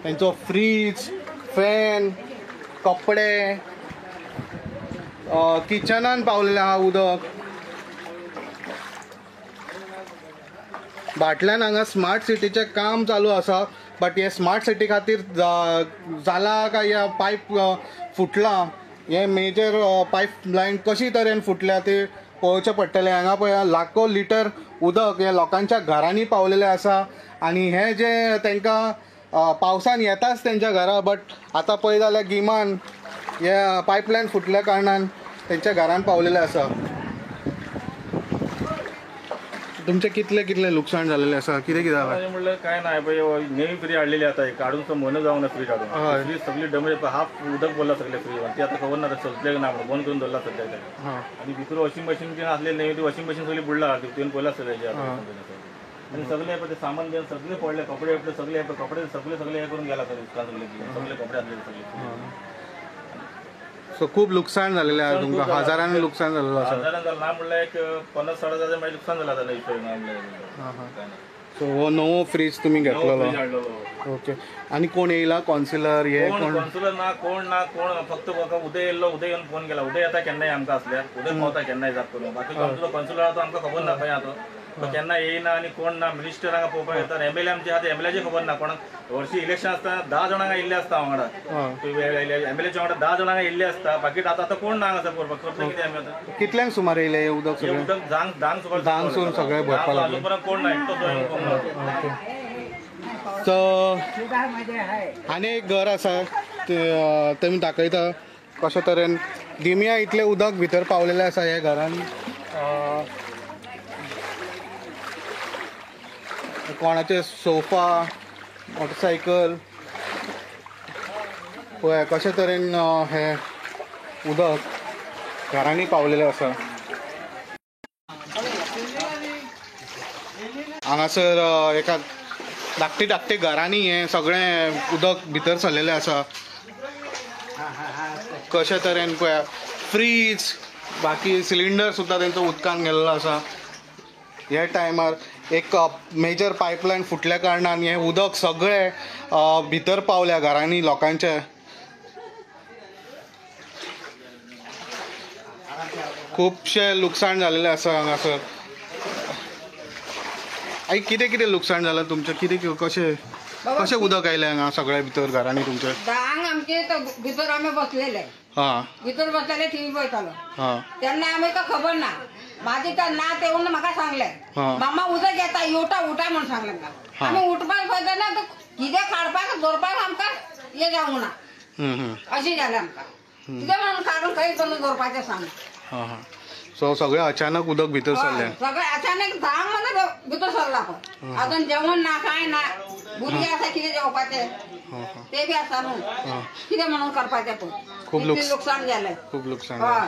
त्यांचो fridge, fan, कपडे, किचनान पावलेले आहा उदक. बाटल्यान हांगा स्मार्ट सिटीचे काम चालू आसा. बट हे स्मार्ट सिटी खातीर जाला काय या पायप फुटला, हे मेजर पायप लायन कशी तरेन फुटल्या ते पळोवचें पडटलें. हांगा पळय लाखो लिटर उदक हे लोकांच्या घरांनी पावलेलें आसा. आनी हे जे तांकां पावसान येताच तेंच्या घरा, बट आतां पळय जाल्यार गिमान हे पायपलायन फुटल्या कारणान तेंच्या घरान पावलेले आसा. तुमचे कितले कितले लुकसाण झालेले आसा, कितें कितें जाला? म्हणल्यार काय नाही पळय, नवी फ्रीज हाडलेली आता काढून तो मन जावंक ना फ्रीज हाडून. फ्रीज सगळी डॅमेज, हाफ उदक बोरला सगळे फ्रीज. ती आता खबर ना चलतले ना म्हणून बंद करून दवरला सध्या. आणि भितर वॉशिंग मशीन जी आसलेली नवी ती वॉशिंग मशीन सगळी बुडला, तुवें पळयला सगळ्याचे. आणि सगळे ते सामान घेऊन सगळे पडले, कपडे सगळे कपडे सगळे हे करून गेला सगळे कपडे असले सगळे. सो खूप नुकसान झालेले आहे तुमकां, हजारांनी नुकसान झालेलं आसा. हजारांनी झालं ना म्हणल्यार एक 50-60 हजार माझे नुकसान झालं आता इशू ना म्हणल्यार. सो हो नवो फ्रीज तुम्ही घेतलेलो. ओके. आणि कोण येयला कौन्सिलर? हे कोण? कौन्सिलर ना कोण फक्त उदय येयलो, उदय येवन फोन केला. उदय येता केन्नाय आमकां असल्या, उदय पावता केन्नाय जाप करून. बाकी कौन्सिलर आतां आमकां खबर ना खंय आतां तो केन्ना येयना. आणि कोण ना मिनिस्टरांक पळोवपाक येतात. एमएलए आमचे आतां एमएलएची खबर ना. कोणाक वर्षी इलेक्शन आसता 10 जाणांक येयल्ले आसता वांगडा. एमएलएच्या वांगडा 10 जाणांक येयल्ले आसता. बाकी आतां कोण ना हांगासर करपाक करता कितें आमी आतां. कितल्यांक सुमार येयले हे उदक? सगळें उदक धांक सुमार सगळे भरपाक लागले. कोण ना एकटो. सो आनी एक घर आसा तुमी दाखयता कशे तरेन दिम्या इतलें उदक भितर पावलेलें आसा ह्या घरांनी. कोणाचे सोफा, मोटरसायकल पळय कशे तरेन हे उदक घरांनी पावलेलें आसा. हांगासर एका धाकटी धाकटी घरांनी हे सगळें उदक भितर सरलेलें आसा. कशे तरेन पळय फ्रीज, बाकी सिलिंडर सुद्दां तेंचो उदकान गेल्लो आसा. ह्या टायमार एक मेजर पायपलायन फुटल्या कारणान हे उदक सगळें भितर पावल्या घरांनी लोकांचे. खुबशे लुकसाण जाल्लेलें आसा हांगासर. आई कितें कितें लुकसाण जालां तुमचें? कितें कशें उदक आयलें हांगा सगळ्या भितर घरांनी तुमच्या? धांक आमचे भितर आमी बसलेले. भितर बसलेले टीव्ही पळयतालो. तेन्ना आमकां खबर ना. माझे तर ना ते येऊन म्हाका सांगले, मामा उदक येता, उठा म्हणून सांगले म्हाका. आमी उठपाक पळयतना कितें काडपाक दवरपाक आमकां हे जावंक ना. अशें जालें आमकां. कितें म्हणून काडून खंय करून दवरपाचें सांग. सो सगळें अचानक उदक भितर सरलें. सगळें अचानक धांक म्हणून भितर सरला. पण अजून जेवण ना, काय ना. भुरगीं आसा कितें जेवपाचें ते बी आसा न्हू. कितें म्हणून करपाचें पण. खूब लुकसाण जालें. खूब लुकसाण.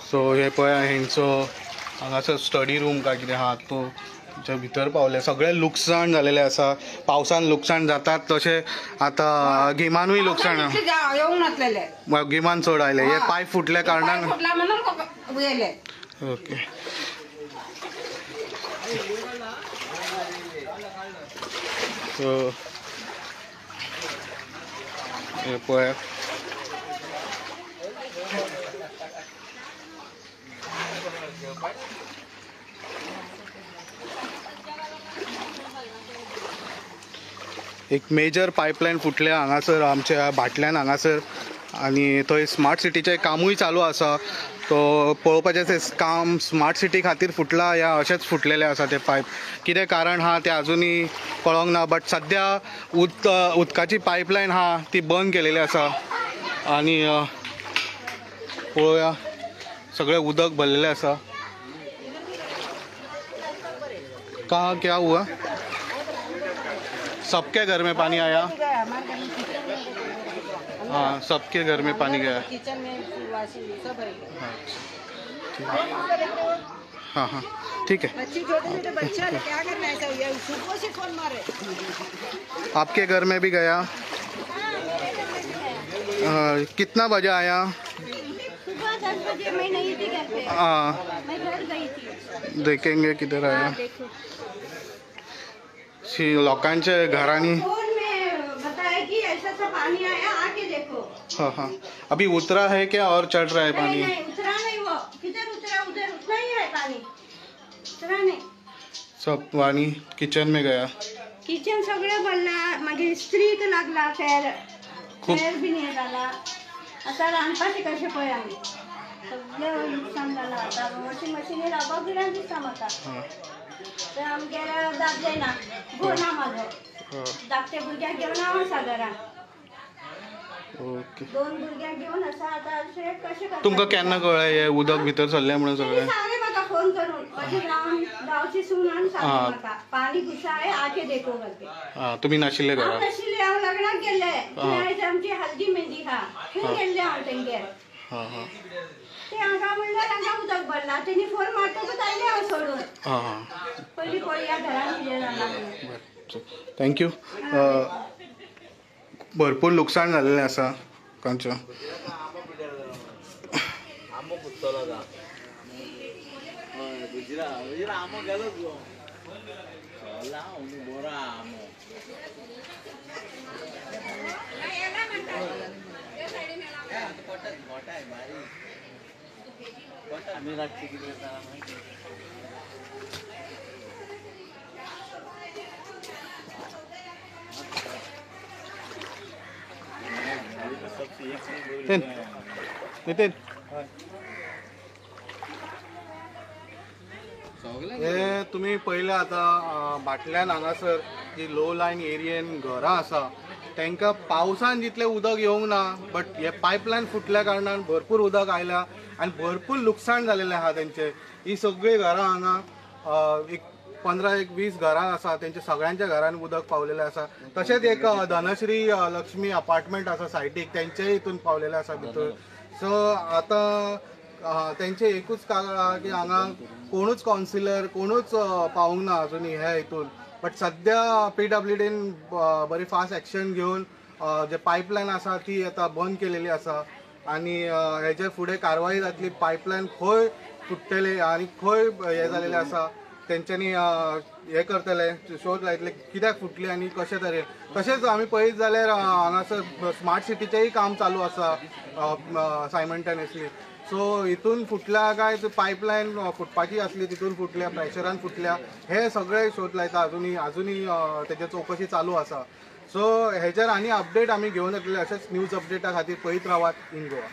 सो हे पळय हेंचो हांगासर स्टडी रूम काय कितें आहा तो भितर पावले. सगळें लुकसाण जालेलें आसा. पावसान लुकसाण जातात तशें आतां गिमानूय लुकसाण. येवंक नासलेले. गिमान चड आयले. हे पायप फुटल्या कारणान. ओके. सो हे पळय एक मेजर पायपलायन फुटल्या हांगासर आमच्या भाटल्यान हांगासर. आनी थंय स्मार्ट सिटीचें कामूय चालू आसा. तो पळोवपाचें तें काम स्मार्ट सिटी खातीर फुटला या अशेंच फुटलेलें आसा तें पायप. कितें कारण आहा तें अजुनूय कळोंक ना. बट सद्या उदकाची पायपलायन आहा ती बंद केलेली आसा. आनी पळोवया सगळें उदक भरलेलें आसा. क्या हुआ? सबके घर में पानी आया? हाँ, सबके घर में पानी गया. किचन में सब हाँ हाँ ठीक है. छोटे बच्चे क्या करना है, सुबह से फोन मारे. आपके घर में भी गया? कितना बजे आया? सुबह 10 बजे. मैं नहीं थी घर पे. हाँ, मैं घर गई थी. देखेंगे किधर आया. लोकांचे घरांनी कि ऐसा सा पानी आया, आके देखो। हाँ हाँ, अभी उतरा है क्या और चढ़ रहा है पानी? नहीं उतरा नहीं, वो किधर उतरा, उधर उतना ही है पानी, उतरा नहीं। सब पाणी किचन में गया. किचन सगळं भरला, मागीर स्त्रीक लागला, फेर बी नाही झाला. आता रांदपाचे कशे पळय आमी सगळें नुकसान जाला. आता वॉशिंग मशिनीर रावपाक बिरान दिसता म्हाका. तर आमगेर दादले ना, घोव ना म्हाजो. धाकटे भुरग्याक घेवन हांव आसा घरान. ओके. 2 भुरग्यांक घेवन आसा. आता अशें कशें करता? तुमकां केन्ना कळ्ळें हे उदक भितर सरलें म्हणून सगळें? सांगलें म्हाका फोन करून, म्हाजी गांवची सून सांगलें म्हाका पाणी घुसा आहे, आके देखो करके. हां, तुम्ही नाशिल्ले घरा? हांव नाशिल्लें, हांव लग्नाक गेल्लें. आयज आमची हल्दी मेहंदी हा, थंय गेल्लें हांव तेंगेर. हां हां. ते हांगा म्हणल्यार हांगा उदक भरला. तेणी फोन मारतकच आयलें हांव सोडून. हां हां. पयलीं पळया घरान कितें जालां म्हणून. थँक्यू. भरपूर लुकसाण जाल्लें आसा कांचो. नितीन, हे तुम्ही पहिले आता बाटल्यान हांगासर जी लो लायन एरियेन घरां आसा तांकां पावसान जितलें उदक येवंक ना, बट हे पायपलायन फुटल्या कारणान भरपूर उदक आयल्या आनी भरपूर लुकसाण जालेलें आहा तेंचे. ही सगळीं घरां हांगा एक 15-20 घरां आसा, तेंच्या सगळ्यांच्या घरान उदक पावलेलें आसा. तशेंच एक धनश्री लक्ष्मी अपार्टमेंट आसा सायटीक, तेंचेय हितून पावलेलें आसा भितर. सो आतां तेंचे एकूच की हांगा कोणूच कावन्सिलर कोणूच पावूंक ना अजुनी हे हितून. बट सद्या PWDन बरी फास्ट एक्शन घेवन जे पायपलायन आसा ती आतां बंद केलेली आसा आनी हेजे फुडें कारवाई जातली. पायपलायन खंय फुट्टले आनी खंय हे जालेले आसा तेंच्यांनी हे करतले, शोध लायतले कित्याक फुटली आनी कशे तरेन. तशेंच आमी पळयत जाल्यार हांगासर स्मार्ट सिटीचेंय काम चालू आसा सायमल्टेनियसली. सो हितून फुटल्या काय पायपलायन फुटपाची आसली तितून फुटल्या, प्रेशरान फुटल्या, हे सगळे शोध लायता. अजुनी तेजे चवकशी चालू आसा. सो हेजेर आनी अपडेट आमी घेवन येतले. अशेंच न्यूज अपडेटा खातीर पळयत रावात इन गोवा.